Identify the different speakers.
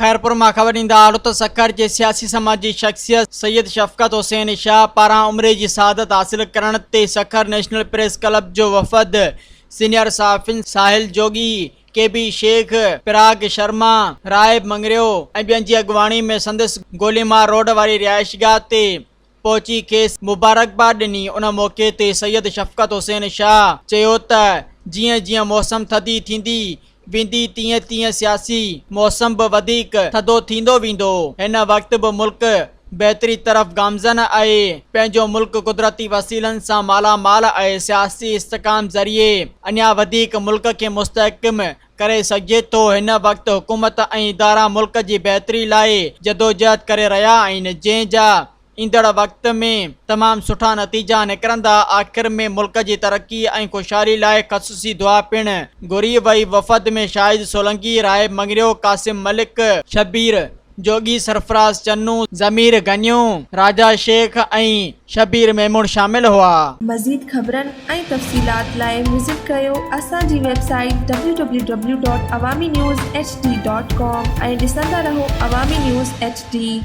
Speaker 1: खैरपुर मां ख़बर ॾींदा आहियो त सखर जे सियासी समाजी शख्सियत सैयद शफ़क़त हुसैन शाह पारां उमिरि जी शहादत हासिल करण ते सखर नेशनल प्रेस क्लब जो वफ़द सीनियर सहाफ़िन साहिल जोगी, KB शेख, पिराग शर्मा, राइब मंगरियो ऐं ॿियनि जी अॻुवाणी में संदसि गोलीमार रोड वारी रिहाइशगाह ते पहुची खेसि मुबारकबाद ॾिनी। उन मौक़े ते सैयद शफ़क़त हुसैन शाह चयो त जीअं जीअं मौसम थधी थींदी वेंदी तीअं तीअं सियासी मौसम बि वधीक थधो थींदो वेंदो। हिन वक़्तु बि मुल्क बहितरी तरफ़ गामज़न आहे। पंहिंजो मुल्क कुदरती वसीलनि सां मालामाल आहे। सियासी इस्तिकाम ज़रिए अञा वधीक मुल्क खे मुस्तहकम करे सघिजे थो। हिन वक़्तु हुकूमत ऐं इदारा मुल्क जी बहितरी लाइ जदोजहद करे रहिया आहिनि, जंहिंजा ईंदड़ वक़्त में तमामु सुठा नतीजा निकिरंदा। आख़िर में मुल्क जी तरक़ी ऐं ख़ुशहाली लाइ ख़ुसूसी दुआ पिणु घुरी वई। वफ़द में शाहिद सोलंकी, राइब मंगरियो, कासिम मलिक, शबीर जोगी, सरफराज चन्नू, ज़मीर गनियूं, राजा शेख ऐं शबीर मेमून शामिल हुआ।
Speaker 2: मज़ीद ख़बरनि ऐं तफ़सीलात लाइ विज़िट कयो असांजी वेबसाइट www.awamiNewsHD.com ऐं ॾिसंदा रहो अवामी न्यूज़ HD।